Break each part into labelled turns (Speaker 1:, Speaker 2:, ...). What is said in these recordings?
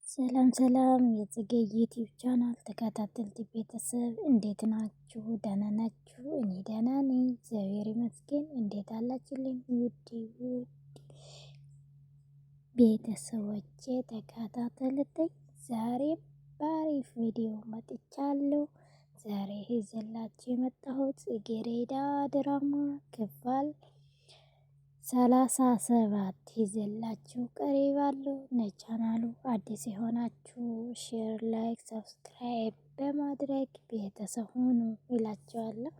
Speaker 1: ሰላም ሰላም የጽጌ ዩቲዩብ ቻናል ተከታተልቲ ቤተሰብ እንዴት ናችሁ? ደህና ናችሁ? እኔ ደህና ነኝ፣ እግዚአብሔር ይመስገን። እንዴት አላችሁልኝ? ውድ ቤተሰቦቼ ተከታተልልኝ። ዛሬም በአሪፍ ቪዲዮ መጥቻለሁ። ዛሬ ይዘላችሁ የመጣሁት ጽጌረዳ ድራማ ክፍል 37 ይዘላችሁ ቀርባለሁ። ለቻናሉ አዲስ የሆናችሁ ሼር፣ ላይክ፣ ሰብስክራይብ በማድረግ ቤተሰብ ሁኑ ይላችኋለሁ።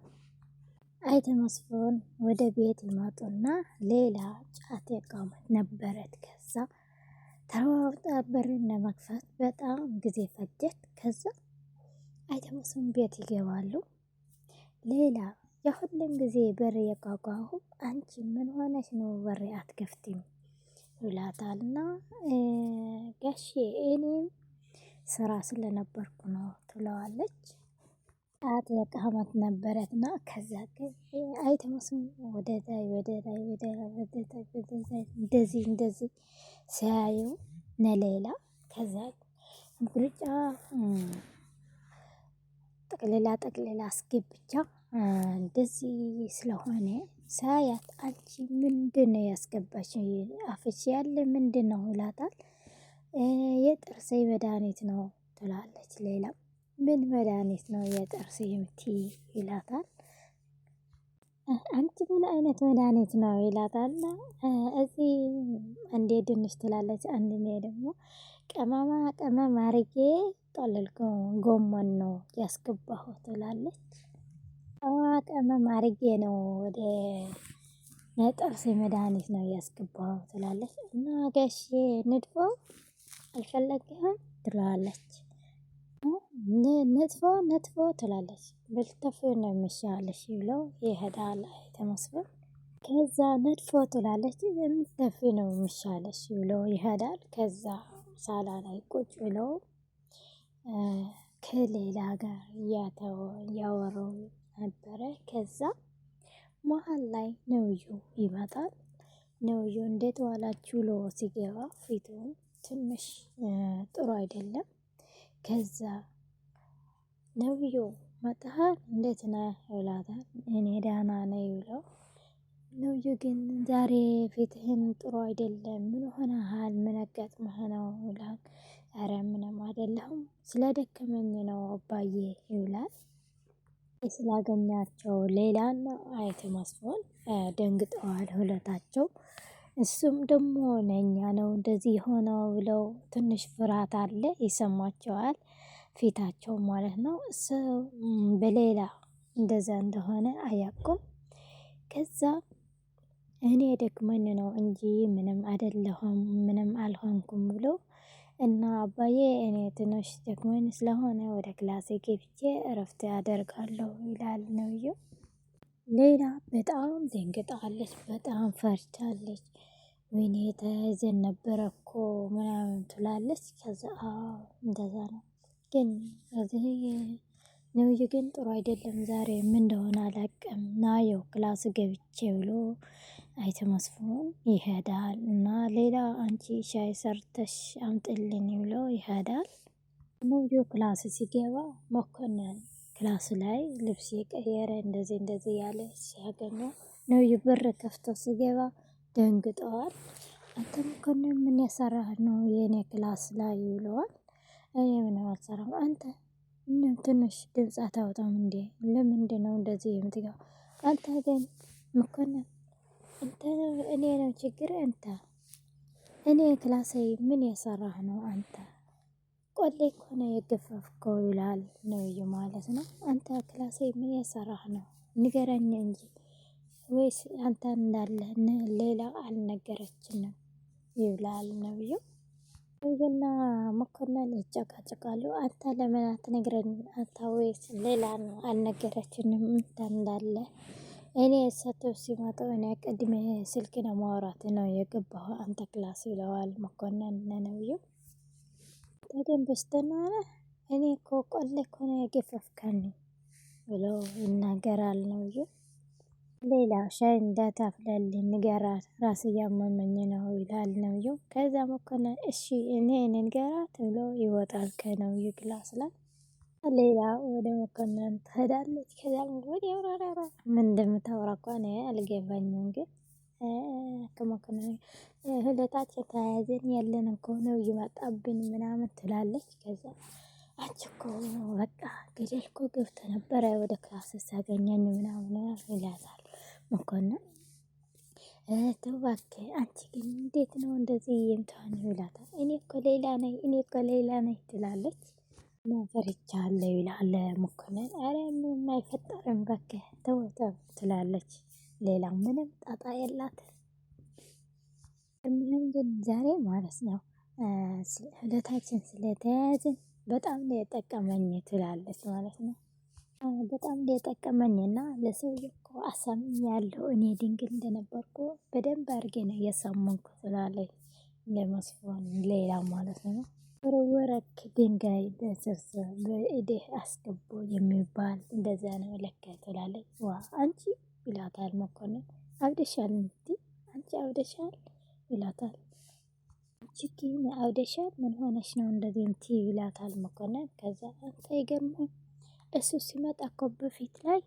Speaker 1: አይተ መስፍን ወደ ቤት ይመጡና ሌላ ጫት የቃመት ነበረት። ከዛ ተሯሩጣ በርን ለመክፈት በጣም ጊዜ ፈጀት። ከዛ አይተ መስፍን ቤት ይገባሉ። ሌላ የሁሉም ጊዜ በር የቋቋሁ አንቺ ምን ሆነሽ ነው በር አትከፍቲም ይላታልና ጋሼ እኔም ስራ ስለነበርኩ ነው ትለዋለች። ጫት የቃመት ነበረትና ከዛ አይተ መስፍን ወደ ላይ እንደዚህ ሲያዩ ነሌላ ከዛ ጉርጫ ጠቅልላ አስገብቻ እንደዚህ ስለሆነ ሳያት አንቺ ምንድነው ያስገባሽ አፍሽ ያለ ምንድነው ይላታል። የጥርሴ መድኃኒት ነው ትላለች። ሌላ ምን መድኃኒት ነው የጥርሴ የምትይ ይላታል። አንቺ ምን አይነት መድኃኒት ነው ይላታል። እዚህ አንዴ ድንች ትላለች፣ አንዴ ደግሞ ቅመም አርጌ ጠለልኩ ጎመን ነው ያስገባሁት ትላለች። ቅመም አርጌ ነው ወደ ጥርሴ መድኃኒት ነው ያስገባሁት ትላለች። እና ጋሼ ንድፎ አልፈለግህም ትለዋለች። ነጥፎ ትላለች። ብልተፍ ነው የሚሻለሽ ብለው ይሄዳል አይተ መስፍን። ከዛ ነጥፎ ትላለች። ብልተፍ ነው የሚሻለሽ ብለው ይሄዳል። ከዛ ሳላ ላይ ቁጭ ብለው ከሌላ ጋር እያወራው ነበረ። ከዛ መሀል ላይ ነብዩ ይመጣል። ነብዩ እንዴት ዋላችሁ ብሎ ሲገባ ፊቱ ትንሽ ጥሩ አይደለም። ከዛ ነብዩ መጥተሃል እንዴት ነህ ይላታል። እኔ ደህና ነኝ ብለው ነብዩ ግን ዛሬ ፊትህን ጥሩ አይደለም፣ ምን ሆነሃል? ምን አጋጥመህ ነው ይላል። ኧረ ምንም አይደለሁም ስለደከመኝ ነው አባዬ ይላል። ስላገኛቸው ሌላና አይተ መስፍን ደንግጠዋል ሁለታቸው። እሱም ደግሞ ነኛ ነው እንደዚህ ሆነው ብለው ትንሽ ፍርሃት አለ ይሰማቸዋል ፊታቸው ማለት ነው። ሰው በሌላ እንደዛ እንደሆነ አያውቁም። ከዛ እኔ ደክመኝ ነው እንጂ ምንም አይደለሁም ምንም አልሆንኩም ብሎ እና አባዬ እኔ ትንሽ ደክመኝ ስለሆነ ወደ ክላሴ ገብቼ እረፍት አደርጋለሁ ይላል ነብዩ። ሌላ በጣም ደንግጣለች፣ በጣም ፈርቻለች። ወይኔ ተይዘን ነበረ እኮ ምናምን ትላለች። ከዛ እንደዛ ነው ግን እዚህ ነብዩ ግን ጥሩ አይደለም ዛሬ ምን እንደሆነ አላውቅም ናየው ክላስ ገብቼ ብሎ አይተ መስፍን ይሄዳል። እና ሌላ አንቺ ሻይ ሰርተሽ አምጥልኝ ብሎ ይሄዳል። ነብዩ ክላስ ሲገባ መኮንን ክላስ ላይ ልብስ የቀየረ እንደዚህ ያለ ሲያገኘው ነብዩ በር ከፍቶ ሲገባ ደንግጠዋል። አንተ መኮንን ምን ያሰራህ ነው የኔ ክላስ ላይ ይለዋል። እኔ ምንም አልሰራም። አንተ ትንሽ ድምጽ አታወጣም እንዴ? ለምንድነው እንደዚህ የምትገባው? አንተ ግን መኮንን አንተ እኔ ነው ችግር አንተ እኔ ክላሴ ምን ያሰራህ ነው አንተ? ቆሌ እኮ ነው የገፈፍከው ይላል ነብዩ ማለት ነው። አንተ ክላሴ ምን ያሰራህ ነው ንገረኝ እንጂ ወይስ አንተ እንዳለህ ሌላ አልነገረችንም ይላል ነብዩ። ነብዩና መኮንን ይጨቃጨቃሉ። አንተ ለምን አትነግረንም? አንተ ወይስ ሌላ ነው አልነገረችንም እንዳለ እኔ እሳቸው ሲመጡ እኔ ቀድሜ ስልክ ነው ማውራት ነው የገባሁ አንተ ክላስ ይለዋል መኮንን ለነብዩ። ታዲያ በስተናነ እኔ እኮ ቆሌ እኮ ነው የገፈፍከኝ ብሎ ይናገራል ነብዩ። ሌላ ሻይ እንዳታፍላልኝ ንገራት ራስ እያመመኝ ነው ይላል ነብዩ። ከዛ መኮንን እሺ እኔ ንገራት ብሎ ይወጣል ከነብዩ ክላስ ላይ። ሌላ ወደ መኮንን ትሄዳለች። ከዛ ወዲያ ምን እንደምታወራ እኮ እኔ አልገባኝም። ግን ከመኮንን ሁለታችን ተያያዘን ያለን እኮ ነው ይመጣብን ምናምን ትላለች። ከዛ አንቺ እኮ በቃ ገደል እኮ ገብተህ ነበረ ወደ ክላስ ሳገኘኝ ምናምን ይላታል መኮንን። ተው እባክህ አንቺ ግን እንዴት ነው እንደዚህ የምትሆኚው ይላታል። እኔ እኮ ሌላ ነኝ እኔ እኮ ሌላ ነኝ ትላለች። ፈርቻለሁ ይላል መኮንን። አረ ምንም አይፈጠርም እባክህ ተው ተው ትላለች። ሌላ ምንም ጣጣ የላት። ምንም ግን ዛሬ ማለት ነው ሁለታችን ስለተያያዝን በጣም ነው የጠቀመኝ ትላለች ማለት ነው። በጣም ነው የጠቀመኝና ለሰውዬው እኮ አሳምኛለሁ እኔ ድንግል እንደነበርኩ በደንብ አድርጌ ነው የሰማንኩ ትላለች ለመስፍን። ሌላ ማለት ነው ወረወረክ ድንጋይ በስብስብ በእድህ አስገቦ የሚባል እንደዛ ነው ለካ ትላለች። ዋ አንቺ ይላታል መኮንን። አብደሻል እንዴ አንቺ አብደሻል ይላታል። አንቺ ግን አብደሻል ምን ሆነሽ ነው እንደዚህ የምትይው ይላታል መኮንን። ከዛ አንተ ይገርምህ እሱ ሲመጣ እኮ በፊት ላይ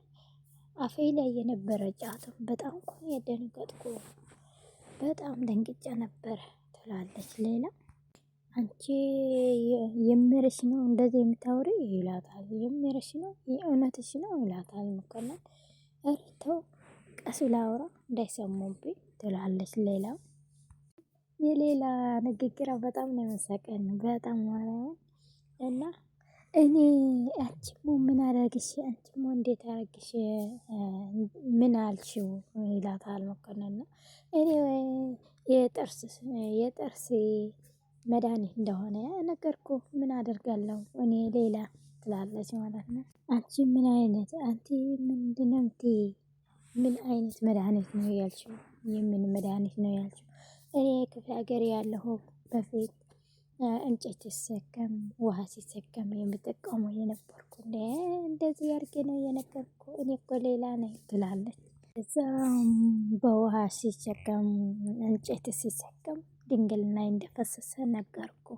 Speaker 1: አፌ ላይ የነበረ ጫትም በጣም እኮ የደነገጥኩ በጣም ደንግጬ ነበረ ትላለች። ሌላ አንቺ የምርሽ ነው እንደዚህ የምታወሪ ይላታል። የምርሽ ነው የእውነትሽ ነው ይላታል መኮንን። ኧረ ተው ቀስ ላውራ እንዳይሰሙብኝ ትላለች። ሌላ የሌላ ንግግሯ በጣም ነው መሰቀን በጣም ማለት እና እኔ አንቺሞ ምን አደረግሽ አንቺሞ እንዴት አደረግሽ ምን አልሽው ይላታል መኮንን። እኔ የጥርስ መድኃኒት እንደሆነ ነገርኩህ ምን አደርጋለሁ እኔ ሌላ ትላለች ማለት ነው። አንቺ ምን አይነት አንቲ ምንድነው የምትይ? ምን አይነት መድኃኒት ነው ያልሽው? የምን መድኃኒት ነው ያልሽው? እኔ ክፍለ ሀገር ያለሁ በፊት እንጨት ሲሰከም ውሃ ሲሰከም የምጠቀመው የነበርኩ እንደዚህ አድርጌ ነው የነገርኩ እኔ እኮ ሌላ ነኝ ትላለች። እዛም በውሃ ሲሰከም እንጨት ሲሰከም ድንግልና እንደፈሰሰ ነገርኩ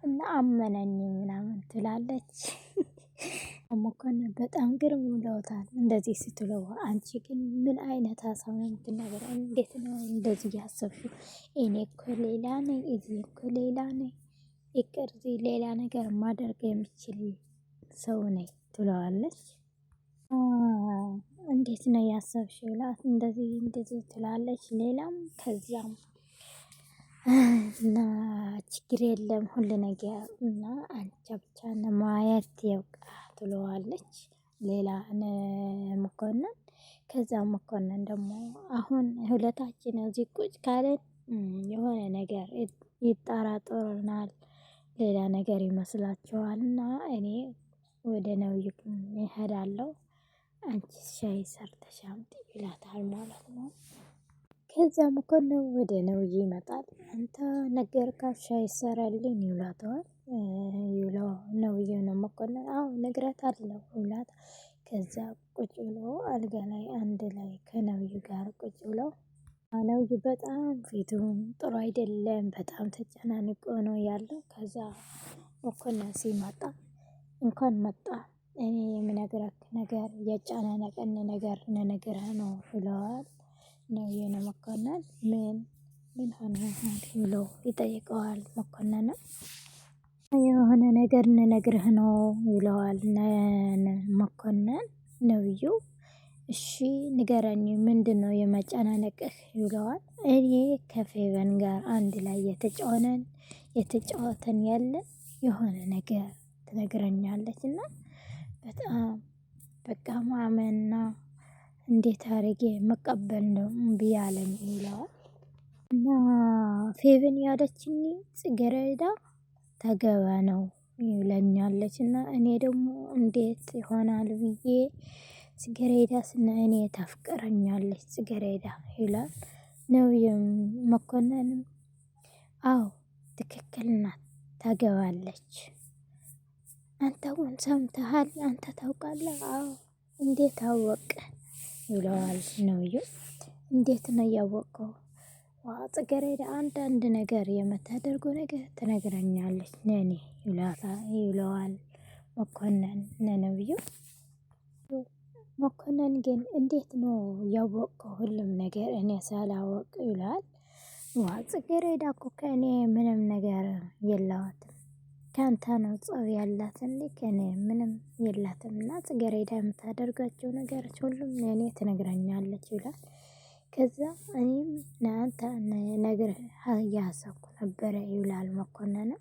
Speaker 1: እና አመነኝ ምናምን ትላለች። መኮንን በጣም ግርም ብለውታል እንደዚህ ስትለው። አንቺ ግን ምን አይነት ሀሳብ ነው የምትናገረው? እንዴት ነው እንደዚህ ያሰብሽው? እኔ እኮ ሌላ ነኝ እዚህ እኮ ሌላ ነኝ ይቅር እዚህ ሌላ ነገር ማድረግ የምችል ሰው ነኝ ትለዋለች። እንዴት ነው ያሰብሽው? ላት እንደዚህ ትላለች። ሌላም ከዚያም እና ችግር የለም ሁሉ ነገር እና አንቺ ብቻ ነው ማየት ያውቃ ትለዋለች። ሌላ መኮንን ከዛ መኮንን ደግሞ አሁን ሁለታችን እዚህ ቁጭ ካለን የሆነ ነገር ይጠራጠሩናል ሌላ ነገር ይመስላቸዋል እና እኔ ወደ ነብዩ እሄዳለሁ አንቺ ሻይ ሰርተሽ አምጪ ይላታል ማለት ነው። ከዛ መኮንን ወደ ነብዩ ይመጣል። አንተ ነገርካት ሻይ ሰራልኝ ይላታል። ነብዩ ነው መኮንን አዎ ነግሬያታለሁ ይላታል። ከዛ ቁጭ ብሎ አልጋ ላይ አንድ ላይ ከነብዩ ጋር ቁጭ ብለው ነብዩ በጣም ፊቱም ጥሩ አይደለም በጣም ተጨናንቆ ነው ያለው። ከዛ መኮንን ሲመጣ እንኳን መጣ እኔ የምነግርህ ነገር የጨናነቀን ነገር ልነግርህ ነው ይለዋል። ነብዩ ነው መኮንን ምን ሆነ ብሎ ይጠይቀዋል። መኮንን የሆነ ነገር ልነግርህ ነው ይለዋል። መኮንን ነብዩ እሺ ንገረኝ ምንድነው የመጨናነቅህ ይለዋል። እኔ ከፌቨን ጋር አንድ ላይ የተጫወተን ያለ የሆነ ነገር ትነግረኛለች እና በጣም በቃ ማመንና እንዴት አድርጌ መቀበል ነው እምቢ አለኝ ይለዋል። እና ፌቨን ያለችኝ ጽጌረዳ ታገባ ነው ይለኛለች እና እኔ ደግሞ እንዴት ይሆናል ብዬ ጽጌረዳ ስና እኔ ታፍቅረኛለች ጽጌረዳ ይላል። ነብዩም መኮንንም አዎ ትክክል ናት ታገባለች። አንተ ግን ሰምተሃል? አንተ ታውቃለህ? አዎ እንዴት አወቅህ? ይለዋል ነብዩ። እንዴት ነው ያወቀው? ጽጌረዳ አንዳንድ ነገር የምታደርገው ነገር ትነግረኛለች ለኔ ይለዋል መኮንን ለነብዩ። መኮንን ግን እንዴት ነው ያወቀው ሁሉም ነገር እኔ ሳላወቅ ይላል። ጽጌረዳ እኮ ከእኔ ምንም ነገር የለዋትም ከአንተ ነው ጸብ ያላት እንዴ ከእኔ ምንም የላትም። እና ጽጌረዳ የምታደርጋቸው ነገሮች ሁሉም ለእኔ ትነግረኛለች ይላል። ከዛ እኔም ለአንተ ነግርህ እያሰብኩ ነበረ ይላል መኮንን።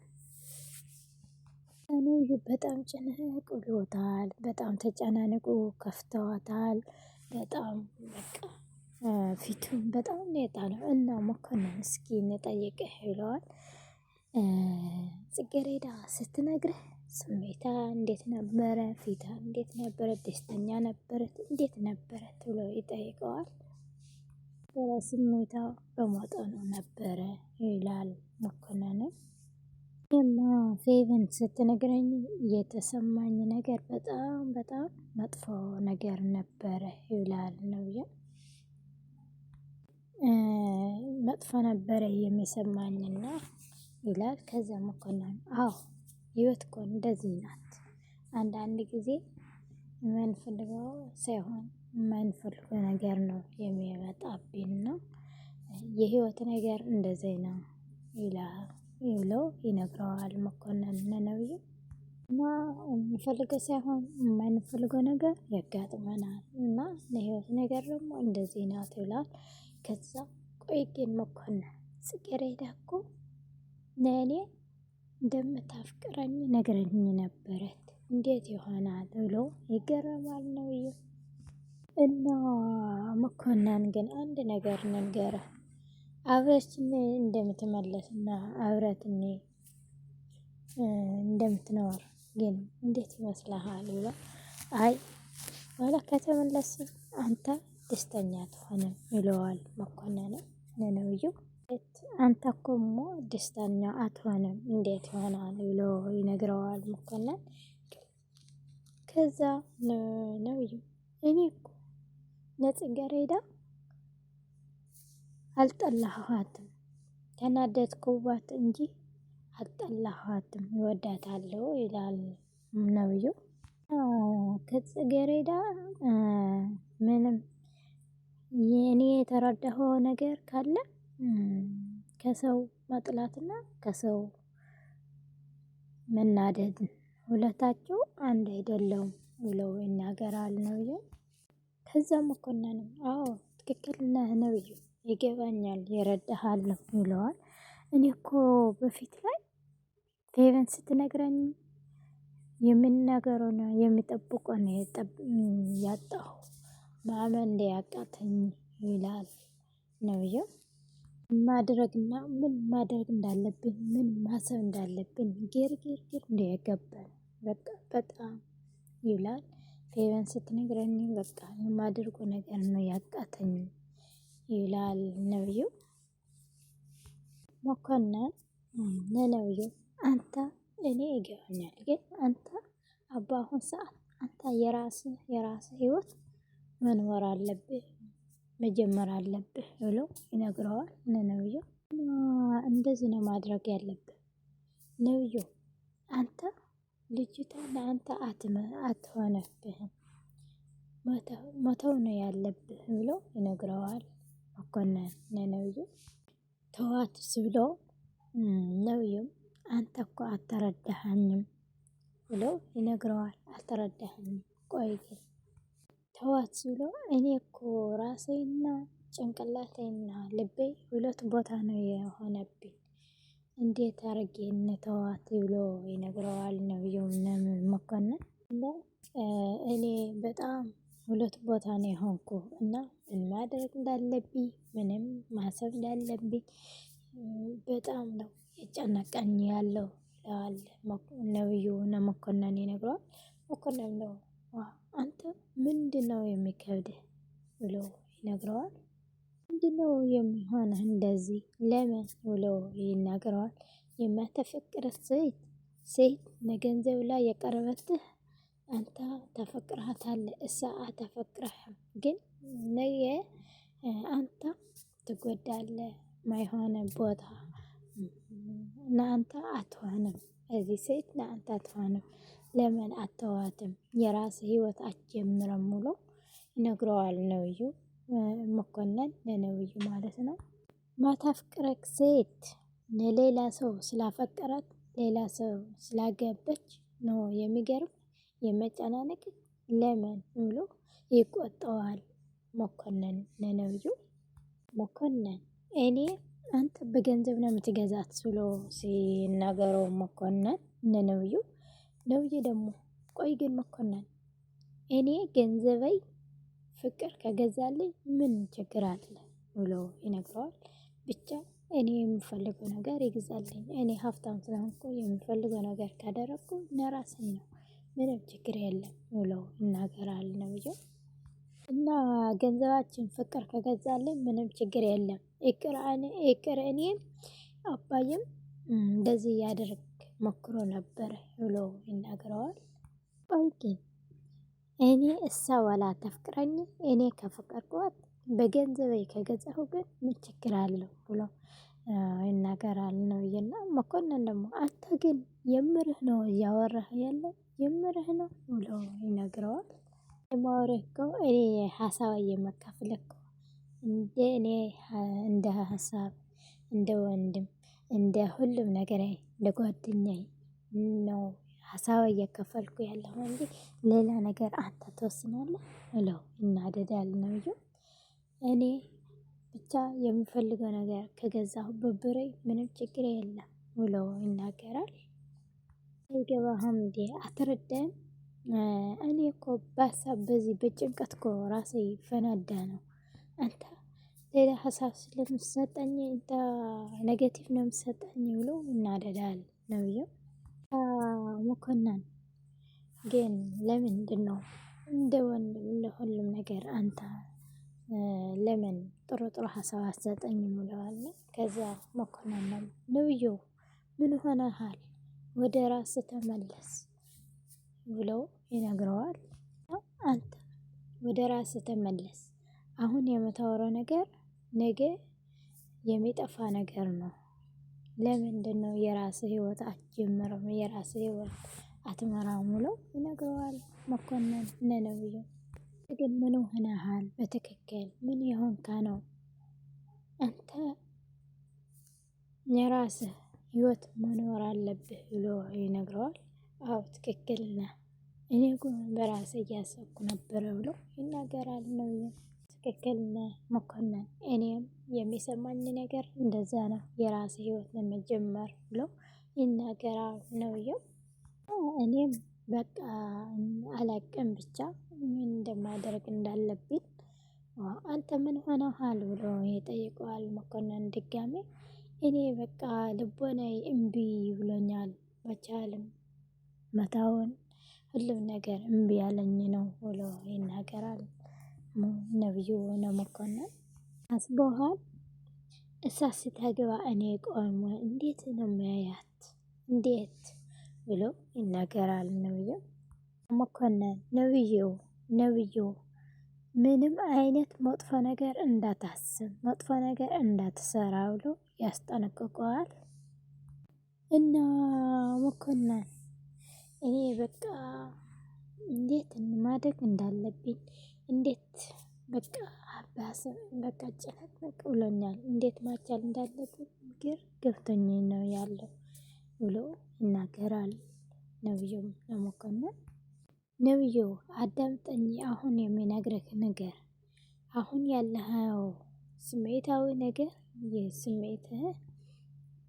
Speaker 1: ነብዩ በጣም ጭንቅ ብሎታል። በጣም ተጨናንቆ ከፍተዋታል። በጣም በቃ ፊቱን በጣም ነው የጣለው። እና መኮንን እስኪ እንጠይቅህ ይለዋል። ጽጌረዳ ስትነግርህ ስሜታ እንዴት ነበረ? ፊታ እንዴት ነበረ? ደስተኛ ነበረት? እንዴት ነበረት ብሎ ይጠይቀዋል። ስሜታ በመጠኑ ነበረ ይላል መኮንንም። እና ፌቨን ስትነግረኝ የተሰማኝ ነገር በጣም በጣም መጥፎ ነገር ነበረ ይላል ነብዩ። መጥፎ ነበረ የሚሰማኝና ይላል። ከዛ መኮንን አዎ ህይወት እኮ እንደዚህ ናት። አንዳንድ ጊዜ የማንፈልገው ሳይሆን የማንፈልገው ነገር ነው የሚመጣብን ነው። የህይወት ነገር እንደዚህ ነው ይለው ይነግረዋል መኮንን ለነብዩ። እና የምንፈልገው ሳይሆን የማንፈልገው ነገር ያጋጥመናል እና ለህይወት ነገር ደግሞ እንደዚህ ናት ይላል። ከዛ ቆይ ግን መኮንን ጽጌረዳ እኮ ለእኔ እንደምታፍቅረኝ ነግረኝ ነበረት እንዴት ይሆናል ብሎ ይገረማል ነብዩ። እና መኮንን ግን አንድ ነገር ነገረህ አብረችን እንደምትመለስና አብረትን እንደምትኖር ግን እንዴት ይመስልሃል ብሎ አይ በኋላ ከተመለስን አንተ ደስተኛ አትሆንም ይለዋል መኮንን ለነብዩ። አንተ እኮ ደስተኛ አትሆንም እንዴት ይሆናል ብሎ ይነግረዋል መኮንን። ከዛ ነብዩ እኔ እኮ ለጽጌረዳ አልጠላኋትም ተናደድኩባት እንጂ አልጠላኋትም እወዳታለሁ ይላል ነብዩ። ከጽጌረዳ ምንም የኔ የተረዳኸው ነገር ካለ ከሰው መጥላትና ከሰው መናደድ ሁለታቸው አንድ አይደለም ብሎ ይናገራል ነብዩ። ከዛ መኮንንም አዎ ትክክል ነህ ነብዩ ይገባኛል ይረዳሃለሁ ይለዋል። እኔ እኮ በፊት ላይ ፌቨን ስትነግረኝ የሚናገረውና የሚጠብቀው ነው ያጣሁ ማመን እንዲያቃተኝ ይላል ነብዩ። ማድረግና ምን ማድረግ እንዳለብን ምን ማሰብ እንዳለብን ግርግር እንደገባን በቃ በጣም ይላል። ፌቨን ስትነግረኝ በቃ የማደርገው ነገር ነው ያቃተኝ ይላል ነብዩ። መኮንን ለነብዩ አንተ እኔ ይገባኛል ግን አንተ በአሁን ሰዓት አንተ የራስህ ህይወት መኖር አለብህ መጀመር አለብህ ብሎ ይነግረዋል ለነብዩ። እንደዚህ ነው ማድረግ ያለብህ ነብዩ አንተ ልጅቷ ለአንተ አትሆንብህም መተው ነው ያለብህ ብሎ ይነግረዋል መኮንን ለነብዩ። ተዋትስ ብሎ ነብዩም አንተ እኮ አልተረዳኸኝም ብሎ ይነግረዋል። አልተረዳኸኝም ቆይ ግን ተዋት ብሎ እኔ እኮ ራሴና ጭንቅላቴና ልቤ ሁለት ቦታ ነው የሆነብኝ እንዴት አድርጌ እንተዋት ብሎ ይነግረዋል ነብዩም መኮንን። እኔ በጣም ሁለት ቦታ ነው የሆንኩ እና ምን ማድረግ እንዳለብኝ ምንም ማሰብ እንዳለብኝ በጣም ነው የጨነቀኝ ያለው ይላል ነብዩ ለመኮንን ይነግረዋል። መኮንን ነው አንተ ምንድነው የሚከብድህ ብሎ ይነግረዋል። ምንድነው የሚሆነህ እንደዚህ ለምን ብሎ ይናገረዋል። የማታፈቅራት ሴት ለገንዘብ ላይ የቀረበትህ አንተ ታፈቅርሃታለህ እሷ አታፈቅርህም ግን ነገ አንተ ትጎዳለህ። ማይሆን ቦታ ለአንተ አትሆንም። እዚህ ሴት ለአንተ አትሆንም። ለምን አተዋትም? የራስ ህይወት አትጀምርም ብሎ ይነግረዋል ነብዩ መኮንን ለነብዩ ማለት ነው። ማታፍቅረክ ሴት ለሌላ ሰው ስላፈቀራት ሌላ ሰው ስላገበች ነው የሚገርም የመጨናነቅ ለምን ብሎ ይቆጣዋል። መኮንን ለነብዩ መኮንን እኔ አንተ በገንዘብ ነው የምትገዛት ብሎ ሲናገረው መኮንን ለነብዩ ነብዩ ደግሞ ቆይ ግን መኮንን እኔ ገንዘበይ ፍቅር ከገዛልኝ ምን ችግር አለ ብሎ ይነግረዋል። ብቻ እኔ የምፈልገው ነገር ይግዛልኝ። እኔ ሀብታም ስለሆንኩ የምፈልገው ነገር ካደረኩ ለራሴ ነው፣ ምንም ችግር የለም ብሎ ይናገራል ነብዩ። እና ገንዘባችን ፍቅር ከገዛልን ምንም ችግር የለም። ይቅር እኔም አባዬም እንደዚህ ያደርግ ሞክሮ ነበረ ብሎ ይናገረዋል። ቆይ ግን እኔ እሷ ወላ ተፍቅረኝ እኔ ከፈቀርኳት በገንዘቤ ከገዛሁ ግን ምን ችግር አለው ብሎ ይናገራል ነብዩና መኮንን ደግሞ አንተ ግን የምርህ ነው እያወራህ ያለው የምርህ ነው ብሎ ይነግረዋል። የማወራህ እኮ እኔ ሀሳብ እየመካፍልህ እኮ እኔ እንደ ሀሳብ እንደ ወንድም እንደ ሁሉም ነገር ለጓደኛዬ ነው ሀሳብ እየከፈልኩ ያለው እንጂ ሌላ ነገር አንተ ትወስናለህ ብለው ይናደዳል ነብዩ። እኔ ብቻ የምፈልገው ነገር ከገዛሁበት ብሬ ምንም ችግር የለም ብሎ ይናገራል። አይገባህም እንዴ አትረዳም? እኔ እኮ በሀሳብ በዚህ በጭንቀት እኮ ራሴ ፈናዳ ነው። አንተ ሌላ ሀሳብ ስለምትሰጠኝ እንተ ኔጌቲቭ ነው የምትሰጠኝ ብሎ ይናደዳል ነብዩ። መኮንን ግን ለምንድነው እንደ ወንድም እንደ ሁሉም ነገር አንተ ለምን ጥሩ ጥሩ ሀሳብ አትሰጠኝም ይለዋል። ከዛ መኮንን ነብዩ ምን ሆነሃል? ወደ ራስህ ተመለስ ብሎ ይነግረዋል። አንተ ወደ ራስህ ተመለስ፣ አሁን የምታወራው ነገር ነገ የሚጠፋ ነገር ነው። ለምንድነው የራስህ ህይወት አትጀምርም? የራስህ ህይወት አትመራም ብሎ ይነግረዋል መኮንን ለነብዩ። ግን ምን ሆነሃል? በትክክል ምን የሆንካ ነው? አንተ የራስህ ህይወት መኖር አለብህ ብሎ ይነግረዋል። አዎ ትክክል ነህ፣ እኔ ግን በራሴ እያሰብኩ ነበረ ብሎ ይናገራል ነብዩ። ትክክል ነህ መኮንን፣ እኔም የሚሰማኝ ነገር እንደዛ ነው፣ የራሴ ህይወት ለመጀመር ብሎ ይናገራል ነብዩ። እኔም በቃ አላቅም ብቻ ምን እንደማደርግ እንዳለብኝ። አንተ ምን ሆነሃል ብሎ ይጠይቀዋል መኮንን ድጋሜ። እኔ በቃ ልቦናዬ እምቢ ብሎኛል፣ መቻልም መታውን ሁሉም ነገር እምቢ ያለኝ ነው ብሎ ይናገራል ነብዩ ለመኮንን። አስበዋል እሳት ስታገባ እኔ ቆሞ እንዴት ነው የሚያያት እንዴት ብሎ ይናገራል ነብዩ። መኮንን ነብዩ ምንም አይነት መጥፎ ነገር እንዳታስብ፣ መጥፎ ነገር እንዳትሰራ ብሎ ያስጠነቅቀዋል። እና መኮንን እኔ በቃ እንዴት ማደግ እንዳለብኝ እንዴት በቃ በቃ ጭነት በቃ ብሎኛል፣ እንዴት ማቻል እንዳለብኝ ግር ገብቶኝ ነው ያለው ብሎ ይናገራል ነብዩም ለመኮንን። ነብዩ አዳምጠኝ፣ አሁን የሚነግርህ ነገር አሁን ያለኸው ስሜታዊ ነገር የስሜትህ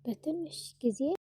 Speaker 1: በትንሽ ጊዜ